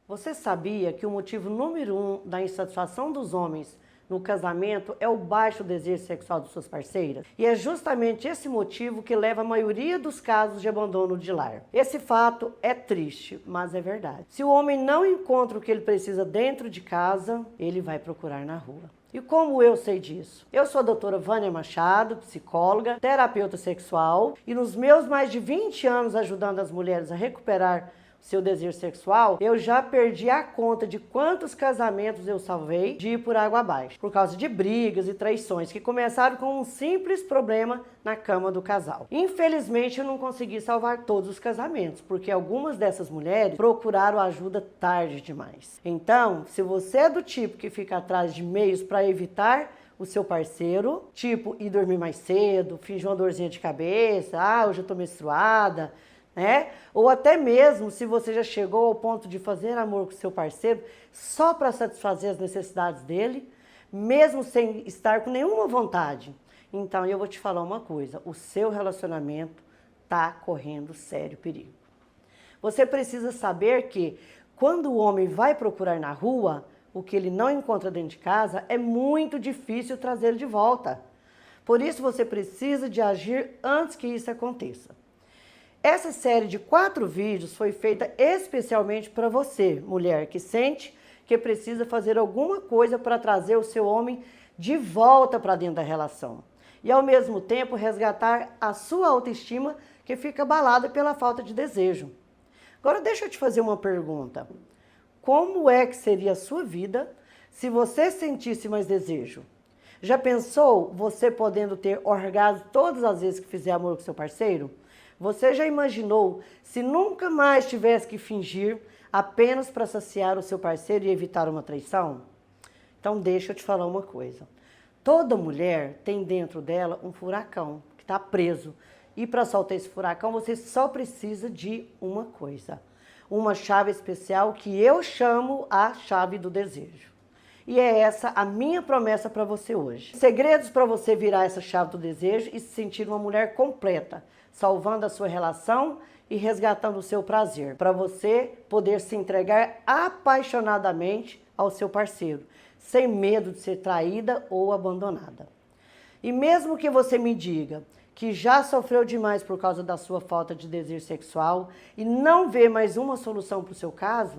Você sabia que o motivo número 1 da insatisfação dos homens no casamento é o baixo desejo sexual de suas parceiras? E é justamente esse motivo que leva a maioria dos casos de abandono de lar. Esse fato é triste, mas é verdade. Se o homem não encontra o que ele precisa dentro de casa, ele vai procurar na rua. E como eu sei disso? Eu sou a doutora Vânia Machado, psicóloga, terapeuta sexual, e nos meus mais de 20 anos ajudando as mulheres a recuperar seu desejo sexual, eu já perdi a conta de quantos casamentos eu salvei de ir por água abaixo, por causa de brigas e traições que começaram com um simples problema na cama do casal. Infelizmente, eu não consegui salvar todos os casamentos, porque algumas dessas mulheres procuraram ajuda tarde demais. Então, se você é do tipo que fica atrás de meios para evitar o seu parceiro, tipo ir dormir mais cedo, fingir uma dorzinha de cabeça, hoje eu tô menstruada, né? Ou até mesmo se você já chegou ao ponto de fazer amor com seu parceiro só para satisfazer as necessidades dele, mesmo sem estar com nenhuma vontade. Então eu vou te falar uma coisa, o seu relacionamento está correndo sério perigo. Você precisa saber que quando o homem vai procurar na rua, o que ele não encontra dentro de casa, é muito difícil trazê-lo de volta. Por isso você precisa de agir antes que isso aconteça. Essa série de 4 vídeos foi feita especialmente para você, mulher, que sente que precisa fazer alguma coisa para trazer o seu homem de volta para dentro da relação. E ao mesmo tempo resgatar a sua autoestima que fica abalada pela falta de desejo. Agora deixa eu te fazer uma pergunta. Como é que seria a sua vida se você sentisse mais desejo? Já pensou você podendo ter orgasmo todas as vezes que fizer amor com seu parceiro? Você já imaginou se nunca mais tivesse que fingir apenas para saciar o seu parceiro e evitar uma traição? Então deixa eu te falar uma coisa. Toda mulher tem dentro dela um furacão que está preso. E para soltar esse furacão você só precisa de uma coisa. Uma chave especial que eu chamo a chave do desejo. E é essa a minha promessa para você hoje. Segredos para você virar essa chave do desejo e se sentir uma mulher completa, salvando a sua relação e resgatando o seu prazer, para você poder se entregar apaixonadamente ao seu parceiro, sem medo de ser traída ou abandonada. E mesmo que você me diga que já sofreu demais por causa da sua falta de desejo sexual e não vê mais uma solução para o seu caso,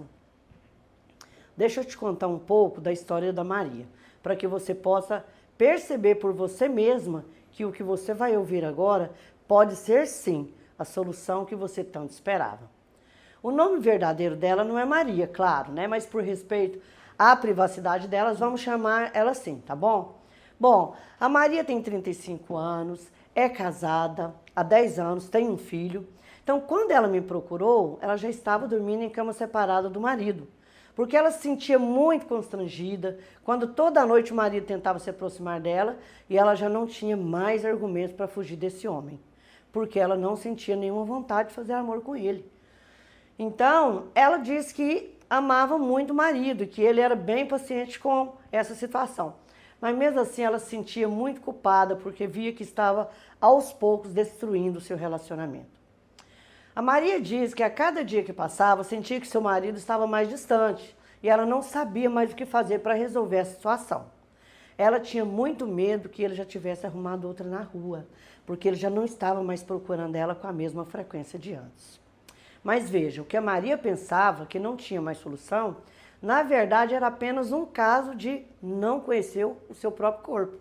deixa eu te contar um pouco da história da Maria, para que você possa perceber por você mesma que o que você vai ouvir agora pode ser sim a solução que você tanto esperava. O nome verdadeiro dela não é Maria, claro, né? Mas por respeito à privacidade delas, vamos chamar ela assim, tá bom? Bom, a Maria tem 35 anos, é casada há 10 anos, tem um filho. Então, quando ela me procurou, ela já estava dormindo em cama separada do marido. Porque ela se sentia muito constrangida quando toda noite o marido tentava se aproximar dela e ela já não tinha mais argumentos para fugir desse homem. Porque ela não sentia nenhuma vontade de fazer amor com ele. Então, ela disse que amava muito o marido e que ele era bem paciente com essa situação. Mas mesmo assim ela se sentia muito culpada porque via que estava aos poucos destruindo o seu relacionamento. A Maria diz que a cada dia que passava sentia que seu marido estava mais distante e ela não sabia mais o que fazer para resolver a situação. Ela tinha muito medo que ele já tivesse arrumado outra na rua, porque ele já não estava mais procurando ela com a mesma frequência de antes. Mas veja, o que a Maria pensava que não tinha mais solução, na verdade era apenas um caso de não conhecer o seu próprio corpo.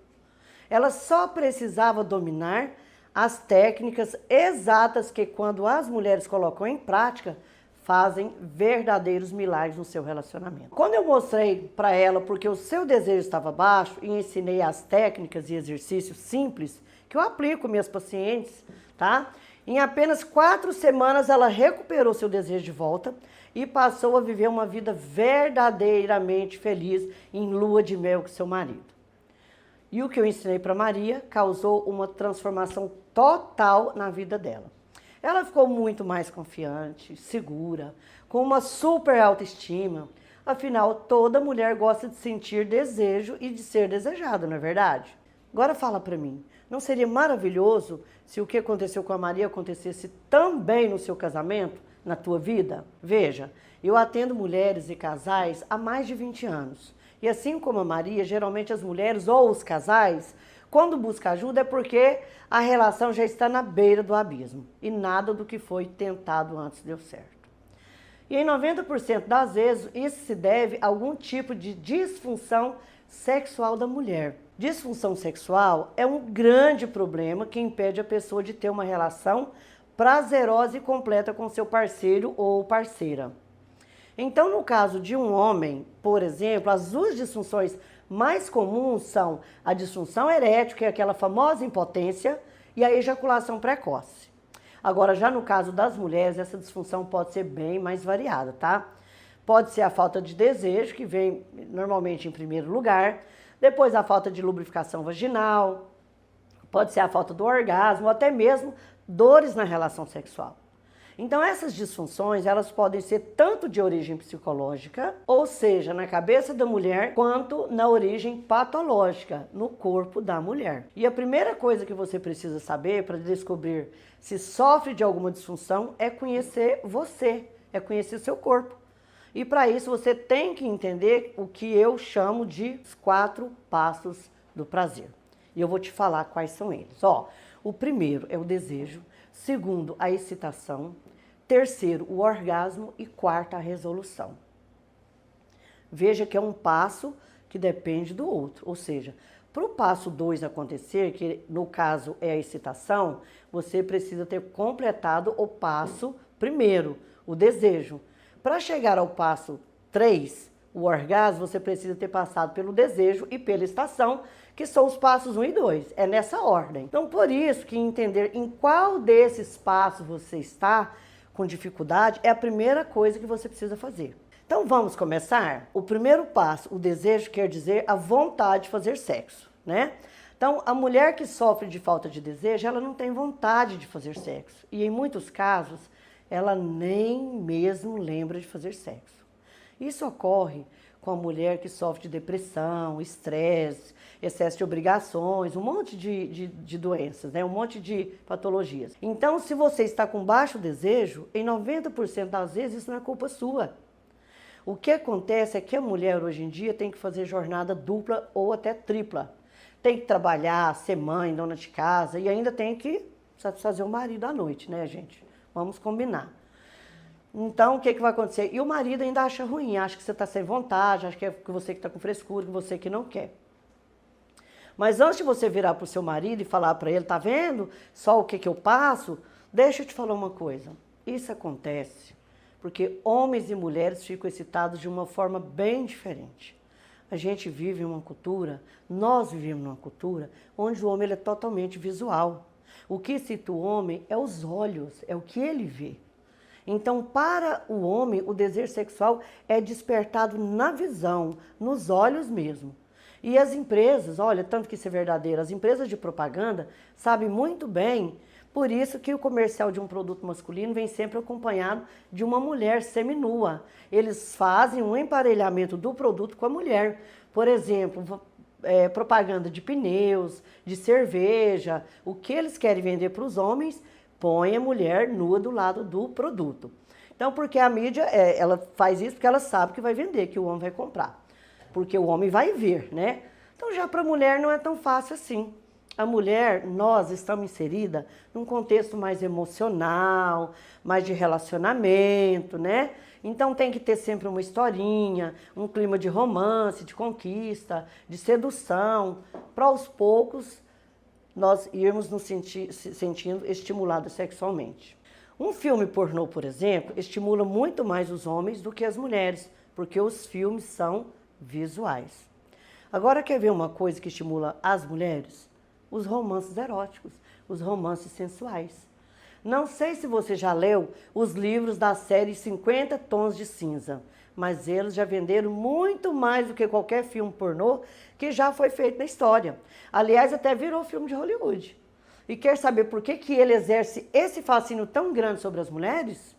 Ela só precisava dominar as técnicas exatas que, quando as mulheres colocam em prática, fazem verdadeiros milagres no seu relacionamento. Quando eu mostrei para ela porque o seu desejo estava baixo e ensinei as técnicas e exercícios simples que eu aplico com minhas pacientes, tá? Em apenas 4 semanas ela recuperou seu desejo de volta e passou a viver uma vida verdadeiramente feliz em lua de mel com seu marido. E o que eu ensinei para Maria causou uma transformação total na vida dela. Ela ficou muito mais confiante, segura, com uma super autoestima. Afinal, toda mulher gosta de sentir desejo e de ser desejada, não é verdade? Agora fala para mim, não seria maravilhoso se o que aconteceu com a Maria acontecesse também no seu casamento? na tua vida? Veja, eu atendo mulheres e casais há mais de 20 anos. E assim como a Maria, geralmente as mulheres ou os casais, quando buscam ajuda é porque a relação já está na beira do abismo e nada do que foi tentado antes deu certo. E em 90% das vezes isso se deve a algum tipo de disfunção sexual da mulher. Disfunção sexual é um grande problema que impede a pessoa de ter uma relação prazerosa e completa com seu parceiro ou parceira. Então, no caso de um homem, por exemplo, as duas disfunções mais comuns são a disfunção erétil, que é aquela famosa impotência, e a ejaculação precoce. Agora, já no caso das mulheres, essa disfunção pode ser bem mais variada, tá? Pode ser a falta de desejo, que vem normalmente em primeiro lugar, depois a falta de lubrificação vaginal, pode ser a falta do orgasmo, ou até mesmo dores na relação sexual. Então essas disfunções, elas podem ser tanto de origem psicológica, ou seja, na cabeça da mulher, quanto na origem patológica, no corpo da mulher. E a primeira coisa que você precisa saber para descobrir se sofre de alguma disfunção é conhecer você, é conhecer seu corpo. E para isso você tem que entender o que eu chamo de os 4 passos do prazer. E eu vou te falar quais são eles. O primeiro é o desejo, segundo, a excitação, terceiro, o orgasmo e quarto, a resolução. Veja que é um passo que depende do outro, ou seja, para o passo 2 acontecer, que no caso é a excitação, você precisa ter completado o passo primeiro, o desejo. Para chegar ao passo 3, o orgasmo, você precisa ter passado pelo desejo e pela excitação, que são os passos 1 e 2. É nessa ordem. Então, por isso que entender em qual desses passos você está com dificuldade é a primeira coisa que você precisa fazer. Então, vamos começar? O primeiro passo, o desejo, quer dizer a vontade de fazer sexo, né? Então, a mulher que sofre de falta de desejo, ela não tem vontade de fazer sexo. E em muitos casos, ela nem mesmo lembra de fazer sexo. Isso ocorre com a mulher que sofre de depressão, estresse, excesso de obrigações, um monte de doenças, né? Um monte de patologias. Então, se você está com baixo desejo, em 90% das vezes isso não é culpa sua. O que acontece é que a mulher hoje em dia tem que fazer jornada dupla ou até tripla. Tem que trabalhar, ser mãe, dona de casa e ainda tem que satisfazer o marido à noite, né, gente? Vamos combinar. Então, o que vai acontecer? E o marido ainda acha ruim, acha que você está sem vontade, acha que é você que está com frescura, que você que não quer. Mas antes de você virar para o seu marido e falar para ele, tá vendo só o que eu passo? Deixa eu te falar uma coisa. Isso acontece porque homens e mulheres ficam excitados de uma forma bem diferente. A gente vive em uma cultura, nós vivemos numa cultura onde o homem ele é totalmente visual. O que excita o homem é os olhos, é o que ele vê. Então, para o homem, o desejo sexual é despertado na visão, nos olhos mesmo. E as empresas, olha, tanto que isso é verdadeiro, as empresas de propaganda sabem muito bem, por isso que o comercial de um produto masculino vem sempre acompanhado de uma mulher seminua. Eles fazem um emparelhamento do produto com a mulher. Por exemplo, propaganda de pneus, de cerveja, o que eles querem vender para os homens, põe a mulher nua do lado do produto. Então, porque a mídia, ela faz isso porque ela sabe que vai vender, que o homem vai comprar. Porque o homem vai ver, né? Então, já para a mulher não é tão fácil assim. A mulher, nós estamos inseridas num contexto mais emocional, mais de relacionamento, né? Então, tem que ter sempre uma historinha, um clima de romance, de conquista, de sedução, para aos poucos nós irmos nos sentindo estimulados sexualmente. Um filme pornô, por exemplo, estimula muito mais os homens do que as mulheres, porque os filmes são visuais. Agora, quer ver uma coisa que estimula as mulheres? Os romances eróticos, os romances sensuais. Não sei se você já leu os livros da série 50 Tons de Cinza, mas eles já venderam muito mais do que qualquer filme pornô que já foi feito na história. Aliás, até virou filme de Hollywood. E quer saber por que ele exerce esse fascínio tão grande sobre as mulheres?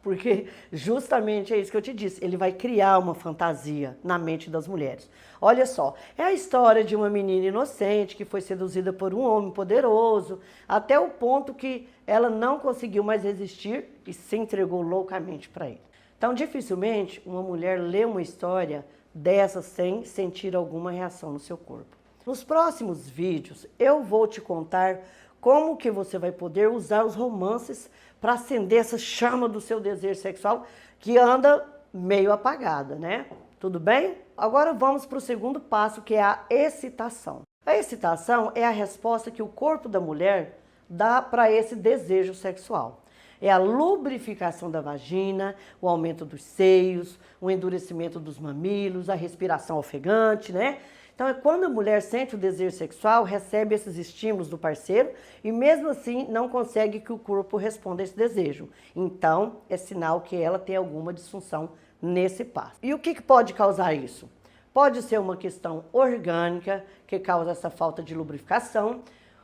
porque justamente é isso que eu te disse, ele vai criar uma fantasia na mente das mulheres. Olha só, é a história de uma menina inocente que foi seduzida por um homem poderoso, até o ponto que ela não conseguiu mais resistir e se entregou loucamente para ele. Então, dificilmente uma mulher lê uma história dessa sem sentir alguma reação no seu corpo. Nos próximos vídeos, eu vou te contar como que você vai poder usar os romances para acender essa chama do seu desejo sexual que anda meio apagada, né? Tudo bem? Agora vamos para o segundo passo, que é a excitação. A excitação é a resposta que o corpo da mulher dá para esse desejo sexual. É a lubrificação da vagina, o aumento dos seios, o endurecimento dos mamilos, a respiração ofegante, né? Então é quando a mulher sente o desejo sexual, recebe esses estímulos do parceiro e mesmo assim não consegue que o corpo responda a esse desejo. Então é sinal que ela tem alguma disfunção nesse passo. E o que pode causar isso? Pode ser uma questão orgânica que causa essa falta de lubrificação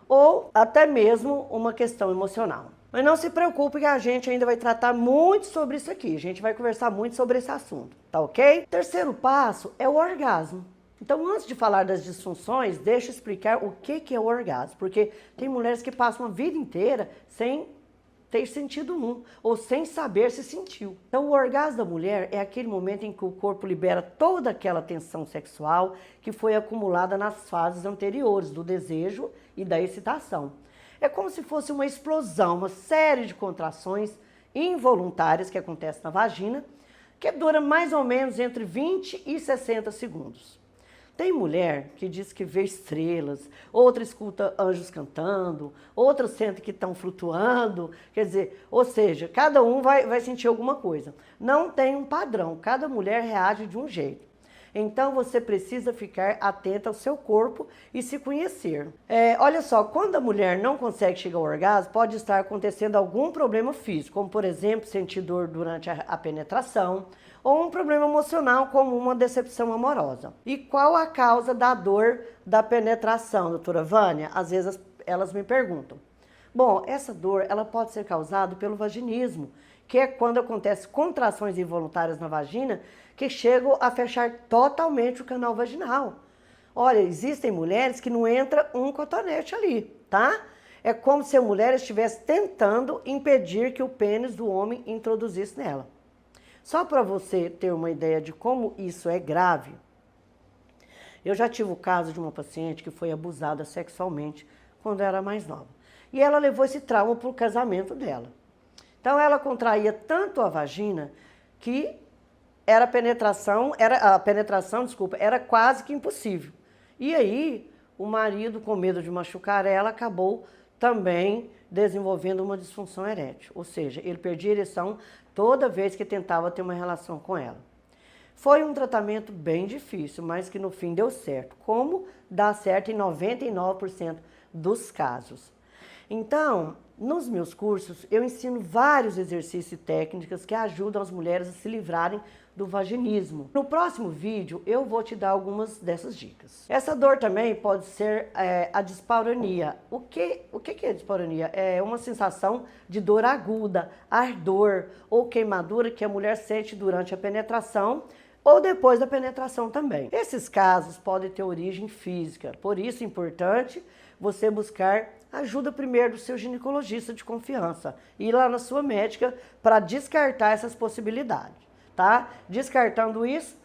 ou até mesmo uma questão emocional. Mas não se preocupe que a gente ainda vai tratar muito sobre isso aqui. A gente vai conversar muito sobre esse assunto, tá ok? Terceiro passo é o orgasmo. Então, antes de falar das disfunções, deixa eu explicar o que é o orgasmo. Porque tem mulheres que passam a vida inteira sem ter sentido um, ou sem saber se sentiu. Então, o orgasmo da mulher é aquele momento em que o corpo libera toda aquela tensão sexual que foi acumulada nas fases anteriores do desejo e da excitação. É como se fosse uma explosão, uma série de contrações involuntárias que acontecem na vagina, que dura mais ou menos entre 20 e 60 segundos. Tem mulher que diz que vê estrelas, outra escuta anjos cantando, outra sente que estão flutuando, quer dizer, ou seja, cada um vai sentir alguma coisa. Não tem um padrão, cada mulher reage de um jeito. Então você precisa ficar atenta ao seu corpo e se conhecer. Olha só, quando a mulher não consegue chegar ao orgasmo, pode estar acontecendo algum problema físico, como por exemplo, sentir dor durante a penetração, ou um problema emocional, como uma decepção amorosa. E qual a causa da dor da penetração, doutora Vânia? Às vezes elas me perguntam. Bom, essa dor ela pode ser causada pelo vaginismo, que é quando acontecem contrações involuntárias na vagina que chegam a fechar totalmente o canal vaginal. Olha, existem mulheres que não entra um cotonete ali, tá? É como se a mulher estivesse tentando impedir que o pênis do homem introduzisse nela. Só para você ter uma ideia de como isso é grave, eu já tive o caso de uma paciente que foi abusada sexualmente quando era mais nova. E ela levou esse trauma para o casamento dela. Então ela contraía tanto a vagina que a penetração era quase que impossível. E aí o marido, com medo de machucar ela, acabou também desenvolvendo uma disfunção erétil. Ou seja, ele perdia a ereção toda vez que tentava ter uma relação com ela. Foi um tratamento bem difícil, mas que no fim deu certo, como dá certo em 99% dos casos. Então, nos meus cursos, eu ensino vários exercícios e técnicas que ajudam as mulheres a se livrarem do vaginismo. No próximo vídeo, eu vou te dar algumas dessas dicas. Essa dor também pode ser a dispareunia. O que é dispareunia? É uma sensação de dor aguda, ardor ou queimadura que a mulher sente durante a penetração ou depois da penetração também. Esses casos podem ter origem física, por isso é importante você buscar ajuda primeiro do seu ginecologista de confiança, ir lá na sua médica para descartar essas possibilidades, tá? Descartando isso,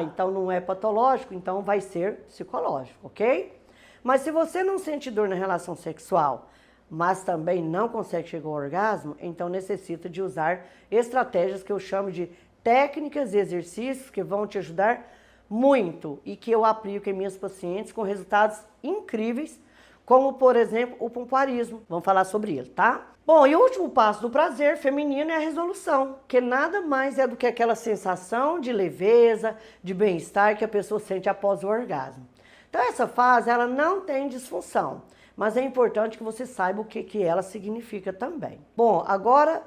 então não é patológico, então vai ser psicológico, ok? Mas se você não sente dor na relação sexual, mas também não consegue chegar ao orgasmo, então necessita de usar estratégias que eu chamo de técnicas e exercícios que vão te ajudar muito e que eu aplico em minhas pacientes com resultados incríveis, como, por exemplo, o pompoarismo. Vamos falar sobre ele, tá? Bom, e o último passo do prazer feminino é a resolução, que nada mais é do que aquela sensação de leveza, de bem-estar que a pessoa sente após o orgasmo. Então, essa fase, ela não tem disfunção, mas é importante que você saiba o que ela significa também. Bom, agora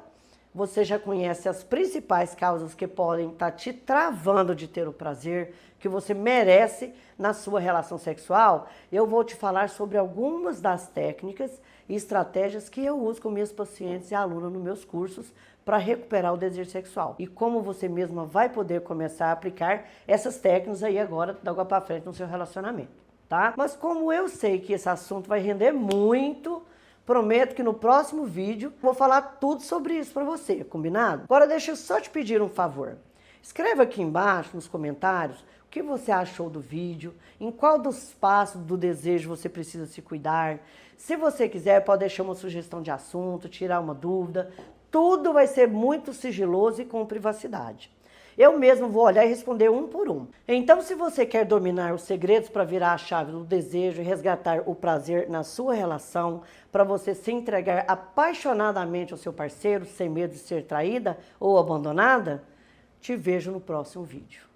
você já conhece as principais causas que podem estar te travando de ter o prazer que você merece na sua relação sexual. Eu vou te falar sobre algumas das técnicas e estratégias que eu uso com minhas pacientes e alunos nos meus cursos para recuperar o desejo sexual. E como você mesma vai poder começar a aplicar essas técnicas aí agora, da água para frente no seu relacionamento, tá? Mas como eu sei que esse assunto vai render muito, prometo que no próximo vídeo vou falar tudo sobre isso para você, combinado? Agora deixa eu só te pedir um favor. Escreva aqui embaixo nos comentários o que você achou do vídeo, em qual dos passos do desejo você precisa se cuidar. Se você quiser, pode deixar uma sugestão de assunto, tirar uma dúvida. Tudo vai ser muito sigiloso e com privacidade. Eu mesmo vou olhar e responder um por um. Então, se você quer dominar os segredos para virar a chave do desejo e resgatar o prazer na sua relação, para você se entregar apaixonadamente ao seu parceiro, sem medo de ser traída ou abandonada, te vejo no próximo vídeo.